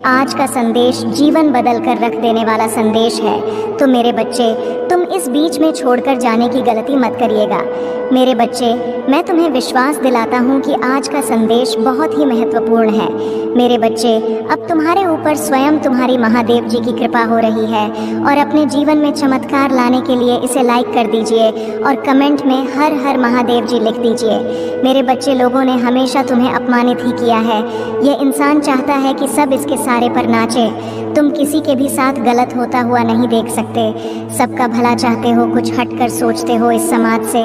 आज का संदेश जीवन बदल कर रख देने वाला संदेश है। तो मेरे बच्चे, तुम इस बीच में छोड़कर जाने की गलती मत करिएगा। मेरे बच्चे, मैं तुम्हें विश्वास दिलाता हूँ कि आज का संदेश बहुत ही महत्वपूर्ण है। मेरे बच्चे, अब तुम्हारे ऊपर स्वयं तुम्हारी महादेव जी की कृपा हो रही है और अपने जीवन में चमत्कार लाने के लिए इसे लाइक कर दीजिए और कमेंट में हर हर महादेव जी लिख दीजिए। मेरे बच्चे, लोगों ने हमेशा तुम्हें अपमानित ही किया है। यह इंसान चाहता है कि सब इसके सारे पर नाचे। तुम किसी के भी साथ गलत होता हुआ नहीं देख सकते। सबका भला चाहते हो, कुछ हटकर सोचते हो इस समाज से,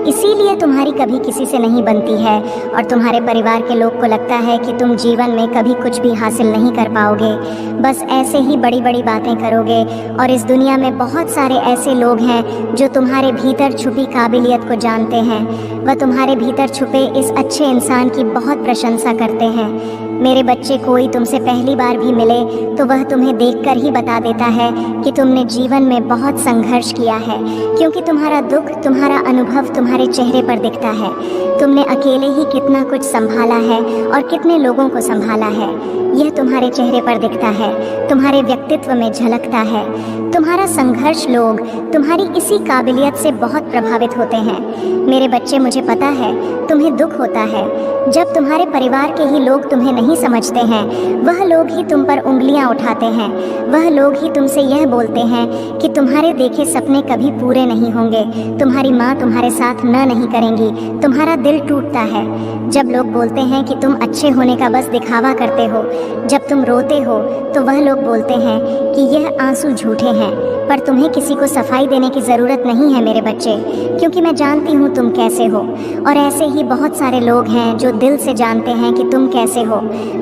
इसीलिए तुम्हारी कभी किसी से नहीं बनती है और तुम्हारे परिवार के लोग को लगता है कि तुम जीवन में कभी कुछ भी हासिल नहीं कर पाओगे। बस ऐसे ही बड़ी बड़ी बातें करोगे और इस दुनिया में बहुत सारे ऐसे लोग हैं जो तुम्हारे भीतर छुपी काबिलियत को जानते हैं। वह तुम्हारे भीतर छुपे इस अच्छे इंसान की बहुत प्रशंसा करते हैं। मेरे बच्चे, कोई तुमसे पहली बार भी मिले तो वह तुम्हें देखकर ही बता देता है कि तुमने जीवन में बहुत संघर्ष किया है, क्योंकि तुम्हारा दुख, तुम्हारा अनुभव तुम्हारे चेहरे पर दिखता है। तुमने अकेले ही कितना कुछ संभाला है और कितने लोगों को संभाला है, यह तुम्हारे चेहरे पर दिखता है, तुम्हारे व्यक्तित्व में झलकता है। तुम्हारा संघर्ष लोग तुम्हारी इसी काबिलियत से बहुत प्रभावित होते हैं। मेरे बच्चे, मुझे पता है तुम्हें दुख होता है जब तुम्हारे परिवार के ही लोग तुम्हें नहीं समझते हैं। वह लोग ही तुम पर उंगलियां उठाते हैं। वह लोग ही तुमसे यह बोलते हैं कि तुम्हारे देखे सपने कभी पूरे नहीं होंगे, तुम्हारी माँ तुम्हारे साथ नहीं करेंगी। तुम्हारा दिल टूटता है जब लोग बोलते हैं कि तुम अच्छे होने का बस दिखावा करते हो। जब तुम रोते हो तो वह लोग बोलते हैं कि यह आंसू झूठे हैं। पर तुम्हें किसी को सफाई देने की ज़रूरत नहीं है मेरे बच्चे, क्योंकि मैं जानती हूँ तुम कैसे हो। और ऐसे ही बहुत सारे लोग हैं जो दिल से जानते हैं कि तुम कैसे हो।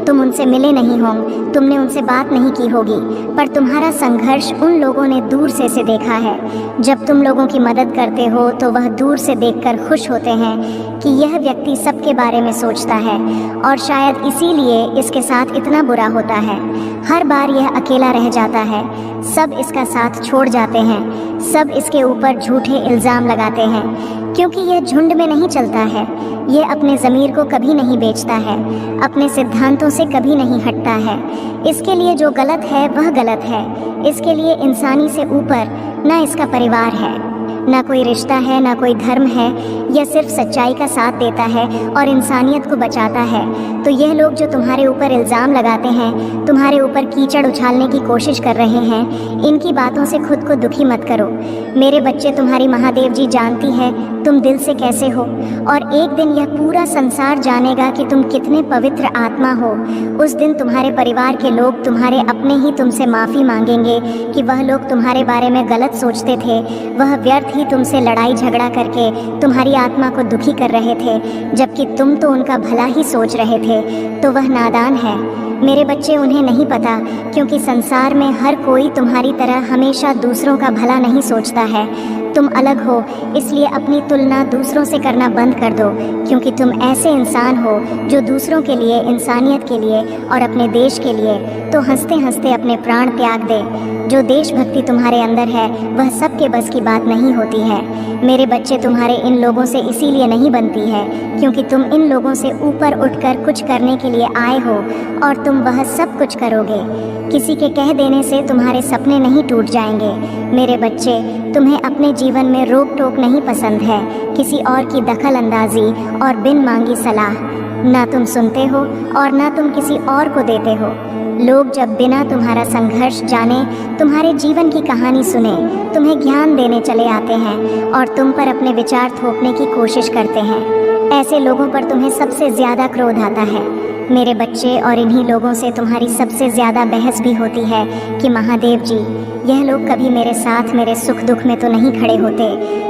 तुम उनसे मिले नहीं हो, तुमने उनसे बात नहीं की होगी, पर तुम्हारा संघर्ष उन लोगों ने दूर से देखा है। जब तुम लोगों की मदद करते हो तो वह दूर से देखकर खुश होते हैं कि यह व्यक्ति सबके बारे में सोचता है और शायद इसीलिए इसके साथ इतना बुरा होता है। हर बार यह अकेला रह जाता है, सब इसका साथ छोड़ जाते हैं, सब इसके ऊपर झूठे इल्ज़ाम लगाते हैं, क्योंकि यह झुंड में नहीं चलता है। यह अपने ज़मीर को कभी नहीं बेचता है, अपने सिद्धांतों से कभी नहीं हटता है। इसके लिए जो गलत है वह गलत है। इसके लिए इंसानी से ऊपर ना इसका परिवार है, ना कोई रिश्ता है, ना कोई धर्म है। यह सिर्फ सच्चाई का साथ देता है और इंसानियत को बचाता है। तो यह लोग जो तुम्हारे ऊपर इल्ज़ाम लगाते हैं, तुम्हारे ऊपर कीचड़ उछालने की कोशिश कर रहे हैं, इनकी बातों से खुद को दुखी मत करो। मेरे बच्चे, तुम्हारी महादेव जी जानती है तुम दिल से कैसे हो और एक दिन यह पूरा संसार जानेगा कि तुम कितने पवित्र आत्मा हो। उस दिन तुम्हारे परिवार के लोग, तुम्हारे अपने ही तुमसे माफ़ी मांगेंगे कि वह लोग तुम्हारे बारे में गलत सोचते थे। वह व्यर्थ ही तुमसे लड़ाई झगड़ा करके तुम्हारी आत्मा को दुखी कर रहे थे, जबकि तुम तो उनका भला ही सोच रहे थे। तो वह नादान है मेरे बच्चे, उन्हें नहीं पता, क्योंकि संसार में हर कोई तुम्हारी तरह हमेशा दूसरों का भला नहीं सोचता है। तुम अलग हो, इसलिए अपनी तुलना दूसरों से करना बंद कर दो, क्योंकि तुम ऐसे इंसान हो जो दूसरों के लिए, इंसानियत के लिए और अपने देश के लिए तो हंसते हंसते अपने प्राण त्याग दे। जो देशभक्ति तुम्हारे अंदर है वह सबके बस की बात नहीं होती है। मेरे बच्चे, तुम्हारे इन लोगों से इसीलिए नहीं बनती है क्योंकि तुम इन लोगों से ऊपर उठकर कुछ करने के लिए आए हो और तुम वह सब कुछ करोगे। किसी के कह देने से तुम्हारे सपने नहीं टूट जाएंगे। मेरे बच्चे, तुम्हें अपने जीवन में रोक टोक नहीं पसंद है, किसी और की दखल अंदाजी और बिन मांगी सलाह ना तुम सुनते हो और ना तुम किसी और को देते हो। लोग जब बिना तुम्हारा संघर्ष जाने, तुम्हारे जीवन की कहानी सुने, तुम्हें ज्ञान देने चले आते हैं और तुम पर अपने विचार थोपने की कोशिश करते हैं। ऐसे लोगों पर तुम्हें सबसे ज़्यादा क्रोध आता है मेरे बच्चे, और इन्हीं लोगों से तुम्हारी सबसे ज़्यादा बहस भी होती है कि महादेव जी, यह लोग कभी मेरे साथ मेरे सुख दुख में तो नहीं खड़े होते,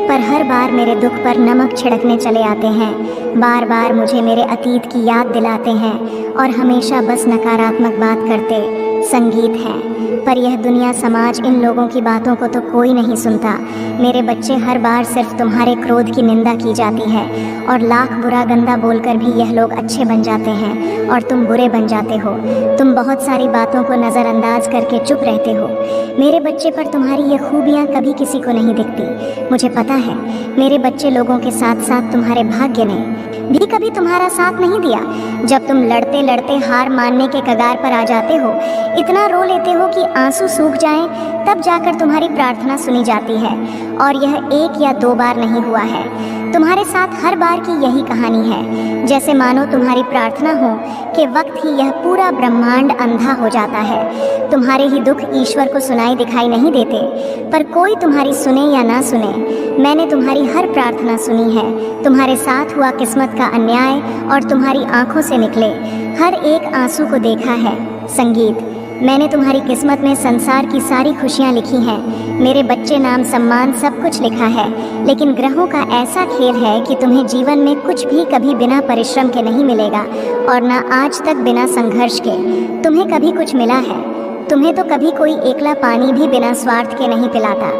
पर हर बार मेरे दुख पर नमक छिड़कने चले आते हैं। बार बार मुझे मेरे अतीत की याद दिलाते हैं और हमेशा बस नकारात्मक बात करते, संगीत हैं, पर यह दुनिया, समाज, इन लोगों की बातों को तो कोई नहीं सुनता। मेरे बच्चे, हर बार सिर्फ तुम्हारे क्रोध की निंदा की जाती है और लाख बुरा गंदा बोलकर भी यह लोग अच्छे बन जाते हैं और तुम बुरे बन जाते हो। तुम बहुत सारी बातों को नज़रअंदाज करके चुप रहते हो। मेरे बच्चे, पर तुम्हारी ये खूबियाँ कभी किसी को नहीं दिखती। मुझे पता है मेरे बच्चे, लोगों के साथ साथ तुम्हारे भाग्य ने भी कभी तुम्हारा साथ नहीं दिया। जब तुम लड़ते लड़ते हार मानने के कगार पर आ जाते हो, इतना रो लेते हो कि आंसू सूख जाएं, तब जाकर तुम्हारी प्रार्थना सुनी जाती है। और यह 1 या 2 बार नहीं हुआ है, तुम्हारे साथ हर बार की यही कहानी है। जैसे मानो तुम्हारी प्रार्थना हो के वक्त ही यह पूरा ब्रह्मांड अंधा हो जाता है। तुम्हारे ही दुख ईश्वर को सुनाई दिखाई नहीं देते, पर कोई तुम्हारी सुने या ना सुने, मैंने तुम्हारी हर प्रार्थना सुनी है। तुम्हारे साथ हुआ किस्मत का अन्याय और तुम्हारी आंखों से निकले हर एक आंसू को देखा है। संगीत, मैंने तुम्हारी किस्मत में संसार की सारी खुशियाँ लिखी हैं। मेरे बच्चे, नाम, सम्मान सब कुछ लिखा है, लेकिन ग्रहों का ऐसा खेल है कि तुम्हें जीवन में कुछ भी कभी बिना परिश्रम के नहीं मिलेगा, और ना आज तक बिना संघर्ष के तुम्हें कभी कुछ मिला है। तुम्हें तो कभी कोई एकला पानी भी बिना स्वार्थ के नहीं पिलाता।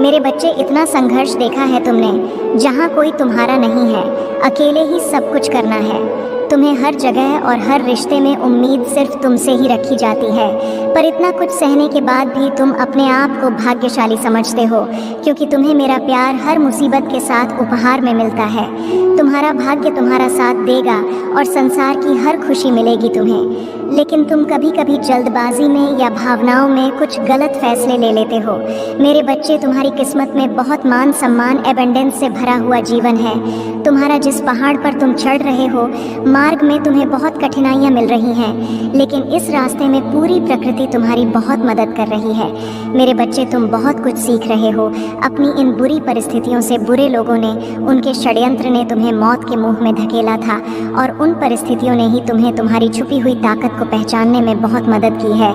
मेरे बच्चे, इतना संघर्ष देखा है तुमने, जहाँ कोई तुम्हारा नहीं है, अकेले ही सब कुछ करना है। तुम्हें हर जगह और हर रिश्ते में उम्मीद सिर्फ तुमसे ही रखी जाती है, पर इतना कुछ सहने के बाद भी तुम अपने आप को भाग्यशाली समझते हो, क्योंकि तुम्हें मेरा प्यार हर मुसीबत के साथ उपहार में मिलता है। तुम्हारा भाग्य तुम्हारा साथ देगा और संसार की हर खुशी मिलेगी तुम्हें, लेकिन तुम कभी कभी जल्दबाजी में या भावनाओं में कुछ गलत फैसले ले लेते हो। मेरे बच्चे, तुम्हारी किस्मत में बहुत मान सम्मान, एबंडेंस से भरा हुआ जीवन है। तुम्हारा जिस पहाड़ पर तुम चढ़ रहे हो, मार्ग में तुम्हें बहुत कठिनाइयाँ मिल रही हैं, लेकिन इस रास्ते में पूरी प्रकृति तुम्हारी बहुत मदद कर रही है। मेरे बच्चे, तुम बहुत कुछ सीख रहे हो। अपनी इन बुरी परिस्थितियों से बुरे लोगों ने, उनके षड्यंत्र ने तुम्हें मौत के मुंह में धकेला था, और उन परिस्थितियों ने ही तुम्हें तुम्हारी छुपी हुई ताकत को पहचानने में बहुत मदद की है।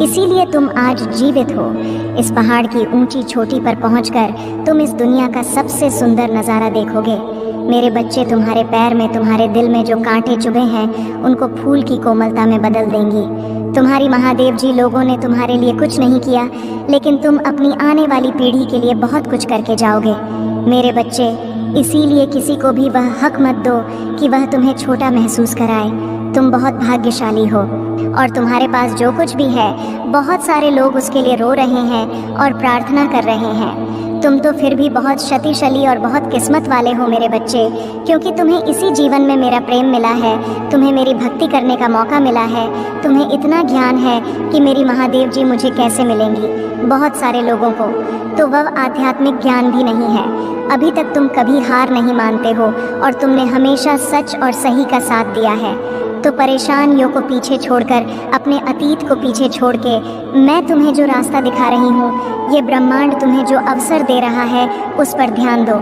इसीलिए तुम आज जीवित हो। इस पहाड़ की ऊंची चोटी पर पहुंचकर तुम इस दुनिया का सबसे सुंदर नज़ारा देखोगे। मेरे बच्चे, तुम्हारे पैर में, तुम्हारे दिल में जो कांटे चुभे हैं, उनको फूल की कोमलता में बदल देंगी। तुम्हारी महादेव जी लोगों ने तुम्हारे लिए कुछ नहीं किया, लेकिन तुम अपनी आने वाली पीढ़ी के लिए बहुत कुछ करके जाओगे। मेरे बच्चे, इसीलिए किसी को भी वह हक मत दो कि वह तुम्हें छोटा महसूस कराए। तुम बहुत भाग्यशाली हो, और तुम्हारे पास जो कुछ भी है, बहुत सारे लोग उसके लिए रो रहे हैं और प्रार्थना कर रहे हैं। तुम तो फिर भी बहुत शक्तिशाली और बहुत किस्मत वाले हो मेरे बच्चे, क्योंकि तुम्हें इसी जीवन में मेरा प्रेम मिला है, तुम्हें मेरी भक्ति करने का मौका मिला है, तुम्हें इतना ज्ञान है कि मेरी महादेव जी मुझे कैसे मिलेंगी। बहुत सारे लोगों को तो वह आध्यात्मिक ज्ञान भी नहीं है। अभी तक तुम कभी हार नहीं मानते हो, और तुमने हमेशा सच और सही का साथ दिया है। तो परेशानियों को पीछे छोड़कर, अपने अतीत को पीछे छोड़ के, मैं तुम्हें जो रास्ता दिखा रही हूँ, ये ब्रह्मांड तुम्हें जो अवसर दे रहा है, उस पर ध्यान दो।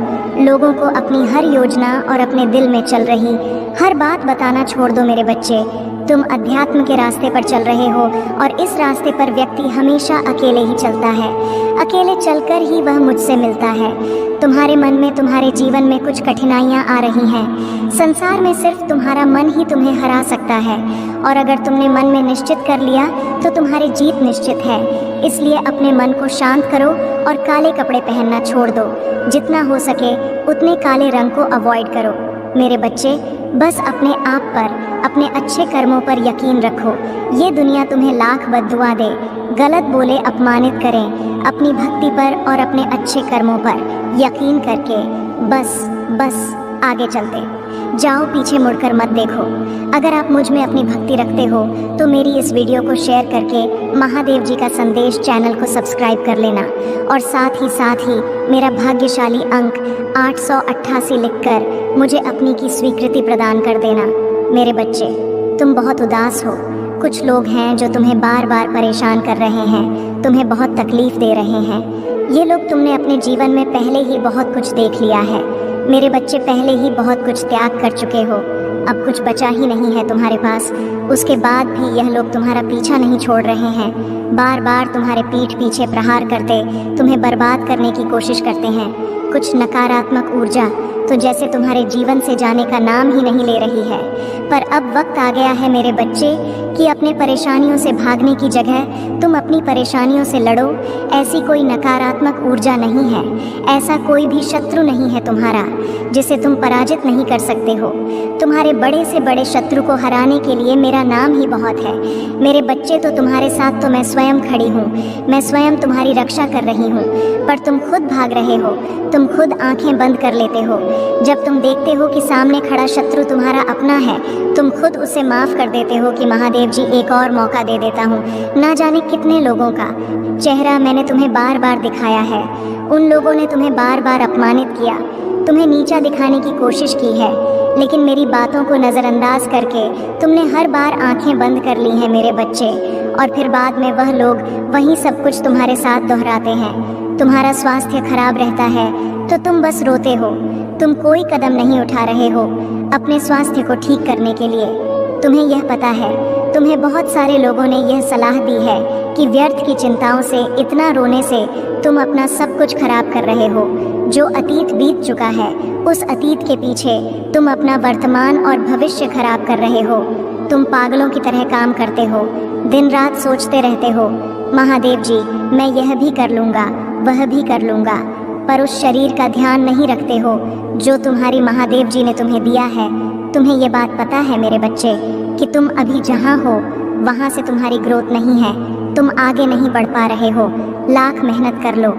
लोगों को अपनी हर योजना और अपने दिल में चल रही हर बात बताना छोड़ दो मेरे बच्चे। तुम अध्यात्म के रास्ते पर चल रहे हो, और इस रास्ते पर व्यक्ति हमेशा अकेले ही चलता है। अकेले चलकर ही वह मुझसे मिलता है। तुम्हारे मन में, तुम्हारे जीवन में कुछ कठिनाइयाँ आ रही हैं। संसार में सिर्फ तुम्हारा मन ही तुम्हें हरा सकता है, और अगर तुमने मन में निश्चित कर लिया तो तुम्हारी जीत निश्चित है। इसलिए अपने मन को शांत करो और काले कपड़े पहनना छोड़ दो। जितना हो सके उतने काले रंग को अवॉइड करो। मेरे बच्चे, बस अपने आप पर, अपने अच्छे कर्मों पर यकीन रखो। ये दुनिया तुम्हें लाख बद्दुआ दे, गलत बोले, अपमानित करें, अपनी भक्ति पर और अपने अच्छे कर्मों पर यकीन करके बस आगे चलते जाओ, पीछे मुड़कर मत देखो। अगर आप मुझ में अपनी भक्ति रखते हो तो मेरी इस वीडियो को शेयर करके महादेव जी का संदेश चैनल को सब्सक्राइब कर लेना, और साथ ही मेरा भाग्यशाली अंक 888 लिखकर मुझे अपनी की स्वीकृति प्रदान कर देना। मेरे बच्चे, तुम बहुत उदास हो। कुछ लोग हैं जो तुम्हें बार बार परेशान कर रहे हैं, तुम्हें बहुत तकलीफ दे रहे हैं। ये लोग, तुमने अपने जीवन में पहले ही बहुत कुछ देख लिया है। मेरे बच्चे, पहले ही बहुत कुछ त्याग कर चुके हो, अब कुछ बचा ही नहीं है तुम्हारे पास। उसके बाद भी यह लोग तुम्हारा पीछा नहीं छोड़ रहे हैं। बार बार तुम्हारे पीठ पीछे प्रहार करते तुम्हें बर्बाद करने की कोशिश करते हैं। कुछ नकारात्मक ऊर्जा तो जैसे तुम्हारे जीवन से जाने का नाम ही नहीं ले रही है। पर अब वक्त आ गया है मेरे बच्चे कि अपने परेशानियों से भागने की जगह तुम अपनी परेशानियों से लड़ो। ऐसी कोई नकारात्मक ऊर्जा नहीं है, ऐसा कोई भी शत्रु नहीं है तुम्हारा जिसे तुम पराजित नहीं कर सकते हो। तुम्हारे बड़े से बड़े शत्रु को हराने के लिए मेरा नाम ही बहुत है। मेरे बच्चे, तो तुम्हारे साथ तो मैं स्वयं खड़ी हूँ, मैं स्वयं तुम्हारी रक्षा कर रही हूँ, पर तुम खुद भाग रहे हो, तुम खुद आंखें बंद कर लेते हो। जब तुम देखते हो कि सामने खड़ा शत्रु तुम्हारा अपना है, तुम खुद उसे माफ़ कर देते हो कि महादेव जी एक और मौका दे देता हूँ। ना जाने कितने लोगों का चेहरा मैंने तुम्हें बार बार दिखाया है, उन लोगों ने तुम्हें बार बार अपमानित किया, तुम्हें नीचा दिखाने की कोशिश की है, लेकिन मेरी बातों को नज़रअंदाज करके तुमने हर बार आंखें बंद कर ली हैं मेरे बच्चे। और फिर बाद में वह लोग वही सब कुछ तुम्हारे साथ दोहराते हैं। तुम्हारा स्वास्थ्य खराब रहता है तो तुम बस रोते हो, तुम कोई कदम नहीं उठा रहे हो अपने स्वास्थ्य को ठीक करने के लिए। तुम्हें यह पता है, तुम्हें बहुत सारे लोगों ने यह सलाह दी है कि व्यर्थ की चिंताओं से, इतना रोने से तुम अपना सब कुछ खराब कर रहे हो। जो अतीत बीत चुका है, उस अतीत के पीछे तुम अपना वर्तमान और भविष्य खराब कर रहे हो। तुम पागलों की तरह काम करते हो, दिन रात सोचते रहते हो, महादेव जी मैं यह भी कर लूँगा, वह भी कर लूँगा, पर उस शरीर का ध्यान नहीं रखते हो जो तुम्हारी महादेव जी ने तुम्हें दिया है। तुम्हें ये बात पता है मेरे बच्चे कि तुम अभी जहाँ हो वहाँ से तुम्हारी ग्रोथ नहीं है, तुम आगे नहीं बढ़ पा रहे हो। लाख मेहनत कर लो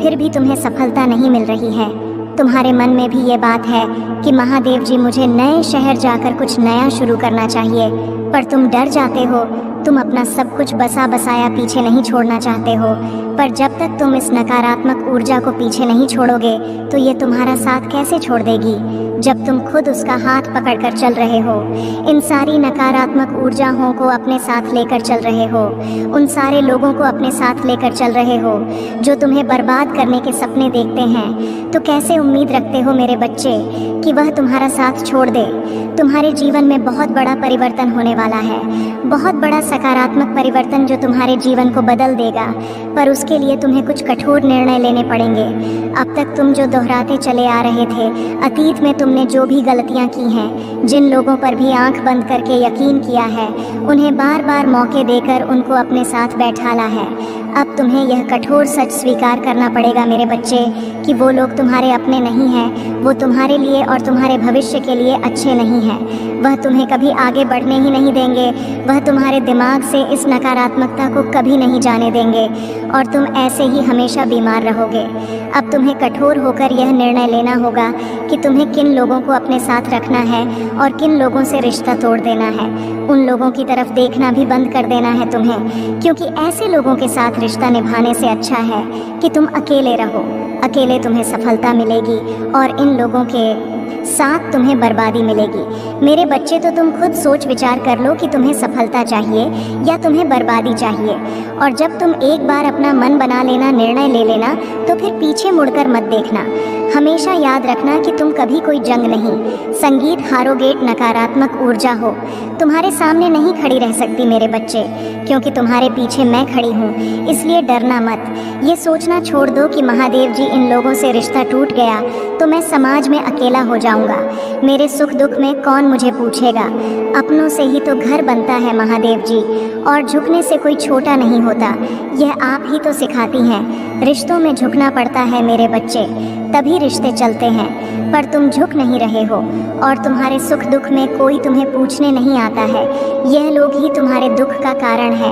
फिर भी तुम्हें सफलता नहीं मिल रही है। तुम्हारे मन में भी ये बात है कि महादेव जी मुझे नए शहर जाकर कुछ नया शुरू करना चाहिए, पर तुम डर जाते हो, तुम अपना सब कुछ बसा बसाया पीछे नहीं छोड़ना चाहते हो। पर जब तक तुम इस नकारात्मक ऊर्जा को पीछे नहीं छोड़ोगे तो ये तुम्हारा साथ कैसे छोड़ देगी, जब तुम खुद उसका हाथ पकड़कर चल रहे हो। इन सारी नकारात्मक ऊर्जाओं को अपने साथ लेकर चल रहे हो, उन सारे लोगों को अपने साथ लेकर चल रहे हो जो तुम्हें बर्बाद करने के सपने देखते हैं। तो कैसे उम्मीद रखते हो मेरे बच्चे कि वह तुम्हारा साथ छोड़ दे। तुम्हारे जीवन में बहुत बड़ा परिवर्तन होने वाला है, बहुत बड़ा सकारात्मक परिवर्तन जो तुम्हारे जीवन को बदल देगा, पर उसके लिए तुम्हें कुछ कठोर निर्णय लेने पड़ेंगे। अब तक तुम जो दोहराते चले आ रहे थे, अतीत में तुमने जो भी गलतियां की हैं, जिन लोगों पर भी आंख बंद करके यकीन किया है, उन्हें बार बार मौके देकर उनको अपने साथ बैठाला है। अब तुम्हें यह कठोर सच स्वीकार करना पड़ेगा मेरे बच्चे कि वो लोग तुम्हारे अपने नहीं हैं, वो तुम्हारे लिए और तुम्हारे भविष्य के लिए अच्छे नहीं हैं। वह तुम्हें कभी आगे बढ़ने ही नहीं देंगे, वह तुम्हारे दिमाग से इस नकारात्मकता को कभी नहीं जाने देंगे और तुम ऐसे ही हमेशा बीमार रहोगे। अब तुम्हें कठोर होकर यह निर्णय लेना होगा कि तुम्हें किन लोगों को अपने साथ रखना है और किन लोगों से रिश्ता तोड़ देना है। उन लोगों की तरफ देखना भी बंद कर देना है तुम्हें, क्योंकि ऐसे लोगों के साथ रिश्ता निभाने से अच्छा है कि तुम अकेले रहो। अकेले तुम्हें सफलता मिलेगी और इन लोगों के साथ तुम्हें बर्बादी मिलेगी। मेरे बच्चे, तो तुम खुद सोच विचार कर लो कि तुम्हें सफलता चाहिए या तुम्हें बर्बादी चाहिए। और जब तुम एक बार अपना मन बना लेना, निर्णय ले लेना, तो फिर पीछे मुड़कर मत देखना। हमेशा याद रखना कि तुम कभी कोई जंग नहीं, संगीत हारोगेट नकारात्मक ऊर्जा हो तुम्हारे सामने नहीं खड़ी रह सकती मेरे बच्चे, क्योंकि तुम्हारे पीछे मैं खड़ी हूँ। इसलिए डरना मत, ये सोचना छोड़ दो कि महादेव जी इन लोगों से रिश्ता टूट गया तो मैं समाज में अकेला हो जाऊंगा, मेरे सुख दुख में कौन मुझे पूछेगा। अपनों से ही तो घर बनता है महादेव जी, और झुकने से कोई छोटा नहीं होता। यह आप ही तो सिखाती हैं, रिश्तों में झुकना पड़ता है मेरे बच्चे, तभी रिश्ते चलते हैं। पर तुम झुक नहीं रहे हो और तुम्हारे सुख दुख में कोई तुम्हें पूछने नहीं आता है। यह लोग ही तुम्हारे दुख का कारण है।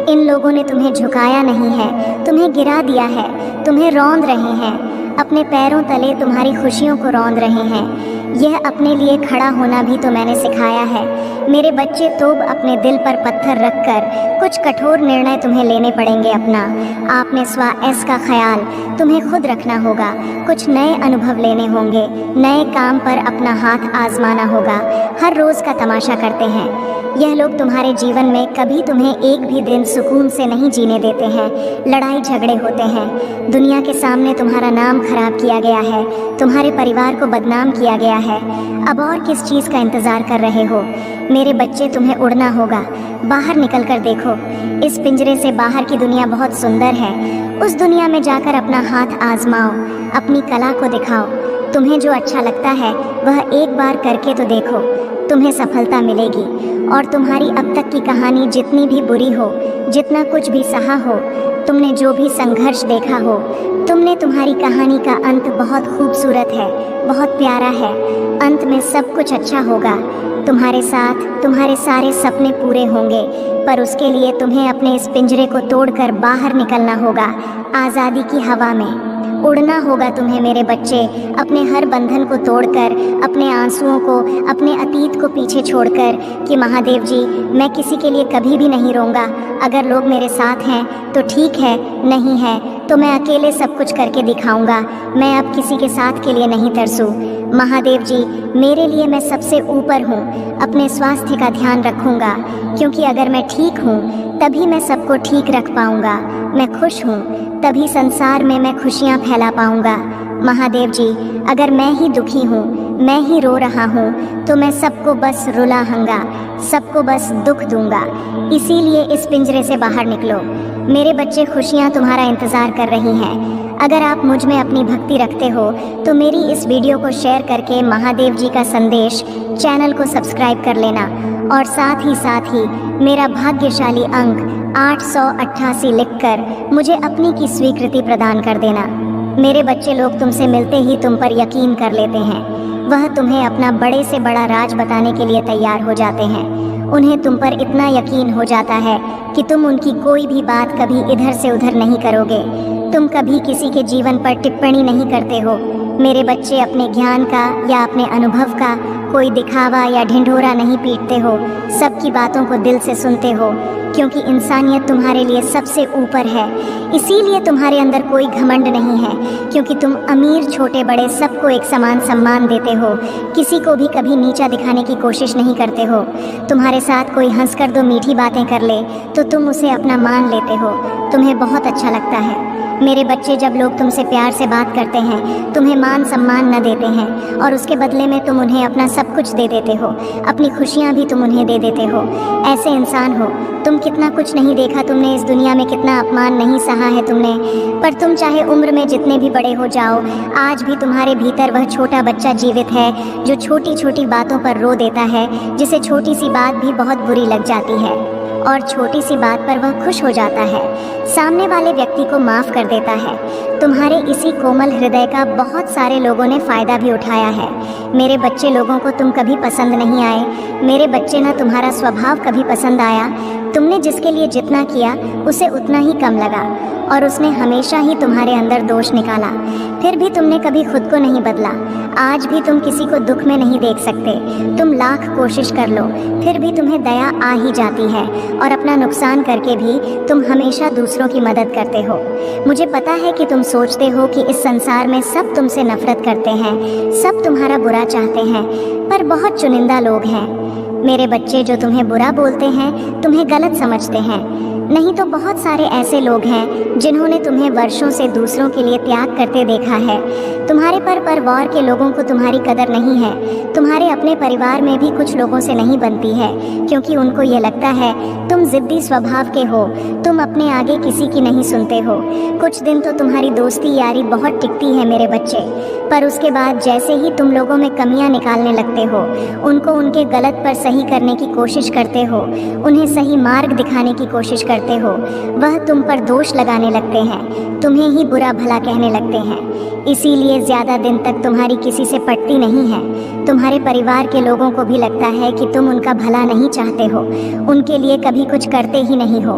इन लोगों ने तुम्हें झुकाया नहीं है, तुम्हें गिरा दिया है, तुम्हें रौंद रहे हैं, अपने पैरों तले तुम्हारी खुशियों को रौंद रहे हैं। यह अपने लिए खड़ा होना भी तो मैंने सिखाया है मेरे बच्चे। तो अपने दिल पर पत्थर रखकर कुछ कठोर निर्णय तुम्हें लेने पड़ेंगे। अपना आपने स्व का ख्याल तुम्हें खुद रखना होगा, कुछ नए अनुभव लेने होंगे, नए काम पर अपना हाथ आजमाना होगा। हर रोज़ का तमाशा करते हैं यह लोग तुम्हारे जीवन में, कभी तुम्हें एक भी दिन सुकून से नहीं जीने देते हैं। लड़ाई झगड़े होते हैं, दुनिया के सामने तुम्हारा नाम खराब किया गया है, तुम्हारे परिवार को बदनाम किया गया है। अब और किस चीज़ का इंतज़ार कर रहे हो मेरे बच्चे? तुम्हें उड़ना होगा, बाहर निकल कर देखो। इस पिंजरे से बाहर की दुनिया बहुत सुंदर है उस दुनिया में जाकर अपना हाथ आजमाओ, अपनी कला को दिखाओ। तुम्हें जो अच्छा लगता है वह एक बार करके तो देखो, तुम्हें सफलता मिलेगी। और तुम्हारी अब तक की कहानी जितनी भी बुरी हो, जितना कुछ भी सहा हो, तुमने जो भी संघर्ष देखा हो, तुम्हारी कहानी का अंत बहुत खूबसूरत है, बहुत प्यारा है। अंत में सब कुछ अच्छा होगा। तुम्हारे साथ तुम्हारे सारे सपने पूरे होंगे, पर उसके लिए तुम्हें अपने इस पिंजरे को तोड़कर बाहर निकलना होगा, आज़ादी की हवा में उड़ना होगा तुम्हें मेरे बच्चे। अपने हर बंधन को तोड़कर, अपने आंसुओं को, अपने अतीत को पीछे छोड़कर कि महादेव जी मैं किसी के लिए कभी भी नहीं रोऊंगा। अगर लोग मेरे साथ हैं तो ठीक है, नहीं है तो मैं अकेले सब कुछ करके दिखाऊंगा। मैं अब किसी के साथ के लिए नहीं तरसूं। महादेव जी मेरे लिए मैं सबसे ऊपर हूँ। अपने स्वास्थ्य का ध्यान रखूंगा, क्योंकि अगर मैं ठीक हूँ तभी मैं सबको ठीक रख पाऊंगा। मैं खुश हूँ तभी संसार में मैं खुशियाँ फैला पाऊंगा। महादेव जी अगर मैं ही दुखी हूँ, मैं ही रो रहा हूँ, तो मैं सबको बस रुलाऊंगा, सबको बस दुख दूंगा। इसीलिए इस पिंजरे से बाहर निकलो। मेरे बच्चे, खुशियाँ तुम्हारा इंतज़ार कर रही हैं। अगर आप मुझ में अपनी भक्ति रखते हो तो मेरी इस वीडियो को शेयर करके महादेव जी का संदेश चैनल को सब्सक्राइब कर लेना, और साथ ही मेरा भाग्यशाली अंक 888 लिखकर मुझे अपनी की स्वीकृति प्रदान कर देना। मेरे बच्चे, लोग तुमसे मिलते ही तुम पर यकीन कर लेते हैं। वह तुम्हें अपना बड़े से बड़ा राज बताने के लिए तैयार हो जाते हैं। उन्हें तुम पर इतना यकीन हो जाता है कि तुम उनकी कोई भी बात कभी इधर से उधर नहीं करोगे। तुम कभी किसी के जीवन पर टिप्पणी नहीं करते हो। मेरे बच्चे, अपने ज्ञान का या अपने अनुभव का कोई दिखावा या ढिंढोरा नहीं पीटते हो। सबकी बातों को दिल से सुनते हो, क्योंकि इंसानियत तुम्हारे लिए सबसे ऊपर है। इसीलिए तुम्हारे अंदर कोई घमंड नहीं है, क्योंकि तुम अमीर छोटे बड़े सबको एक समान सम्मान देते हो। किसी को भी कभी नीचा दिखाने की कोशिश नहीं करते हो। तुम्हारे साथ कोई हंस कर दो मीठी बातें कर ले तो तुम उसे अपना मान लेते हो। तुम्हें बहुत अच्छा लगता है। मेरे बच्चे, जब लोग तुमसे प्यार से बात करते हैं, तुम्हें मान सम्मान न देते हैं, और उसके बदले में तुम उन्हें अपना सब कुछ दे देते हो, अपनी खुशियाँ भी तुम उन्हें दे देते हो। ऐसे इंसान हो तुम। कितना कुछ नहीं देखा तुमने इस दुनिया में, कितना अपमान नहीं सहा है तुमने, पर तुम चाहे उम्र में जितने भी बड़े हो जाओ, आज भी तुम्हारे भीतर वह छोटा बच्चा जीवित है जो छोटी छोटी बातों पर रो देता है, जिसे छोटी सी बात भी बहुत बुरी लग जाती है और छोटी सी बात पर वह खुश हो जाता है, सामने वाले व्यक्ति को माफ़ कर देता है। तुम्हारे इसी कोमल हृदय का बहुत सारे लोगों ने फ़ायदा भी उठाया है। मेरे बच्चे, लोगों को तुम कभी पसंद नहीं आए। मेरे बच्चे, ना तुम्हारा स्वभाव कभी पसंद आया। तुमने जिसके लिए जितना किया उसे उतना ही कम लगा, और उसने हमेशा ही तुम्हारे अंदर दोष निकाला। फिर भी तुमने कभी खुद को नहीं बदला। आज भी तुम किसी को दुख में नहीं देख सकते। तुम लाख कोशिश कर लो, फिर भी तुम्हें दया आ ही जाती है, और अपना नुकसान करके भी तुम हमेशा दूसरों की मदद करते हो। मुझे पता है कि तुम सोचते हो कि इस संसार में सब तुमसे नफरत करते हैं, सब तुम्हारा बुरा चाहते हैं, पर बहुत चुनिंदा लोग हैं मेरे बच्चे जो तुम्हें बुरा बोलते हैं, तुम्हें गलत समझते हैं। नहीं तो बहुत सारे ऐसे लोग हैं जिन्होंने तुम्हें वर्षों से दूसरों के लिए त्याग करते देखा है। तुम्हारे परिवार के लोगों को तुम्हारी कदर नहीं है। तुम्हारे अपने परिवार में भी कुछ लोगों से नहीं बनती है, क्योंकि उनको ये लगता है तुम जिद्दी स्वभाव के हो, तुम अपने आगे किसी की नहीं सुनते हो। कुछ दिन तो तुम्हारी दोस्ती यारी बहुत टिकती है मेरे बच्चे, पर उसके बाद जैसे ही तुम लोगों में कमियां निकालने लगते हो, उनको उनके गलत पर सही करने की कोशिश करते हो, उन्हें सही मार्ग दिखाने की कोशिश करते हो, वह तुम पर दोष लगाने लगते हैं, तुम्हें ही बुरा भला कहने लगते हैं। इसीलिए ज़्यादा दिन तक तुम्हारी किसी से पटती नहीं है। तुम्हारे परिवार के लोगों को भी लगता है कि तुम उनका भला नहीं चाहते हो, उनके लिए कभी कुछ करते ही नहीं हो।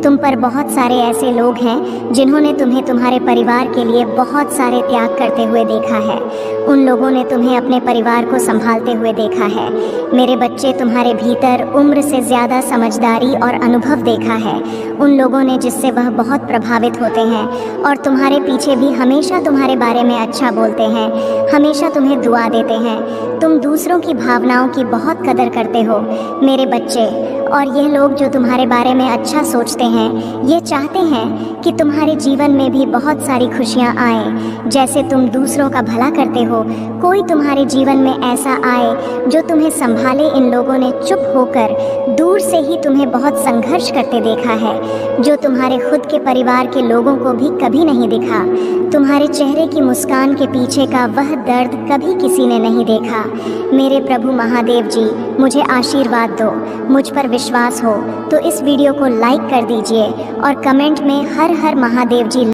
तुम पर बहुत सारे ऐसे लोग हैं जिन्होंने तुम्हें तुम्हारे परिवार के लिए बहुत सारे त्याग करते हुए देखा है। उन लोगों ने तुम्हें अपने परिवार को संभालते हुए देखा है। मेरे बच्चे, तुम्हारे भीतर उम्र से ज़्यादा समझदारी और अनुभव देखा है उन लोगों ने, जिससे वह बहुत प्रभावित होते हैं और तुम्हारे पीछे भी हमेशा तुम्हारे बारे में अच्छा बोलते हैं, हमेशा तुम्हें दुआ देते हैं। तुम दूसरों की भावनाओं की बहुत कदर करते हो मेरे बच्चे, और ये लोग जो तुम्हारे बारे में अच्छा सोचते हैं, ये चाहते हैं कि तुम्हारे जीवन में भी बहुत सारी खुशियाँ आए। जैसे तुम दूसरों का भला करते हो, कोई तुम्हारे जीवन में ऐसा आए जो तुम्हें संभाले। इन लोगों ने चुप होकर दूर से ही तुम्हें बहुत संघर्ष करते देखा है, जो तुम्हारे खुद के परिवार के लोगों को भी कभी नहीं दिखा। तुम्हारे चेहरे की मुस्कान के पीछे का वह दर्द कभी किसी ने नहीं देखा। मेरे प्रभु महादेव जी, मुझे आशीर्वाद दो। मुझ पर विश्वास हो तो इस वीडियो को लाइक कर दीजिए और कमेंट में हर हर महादेव जी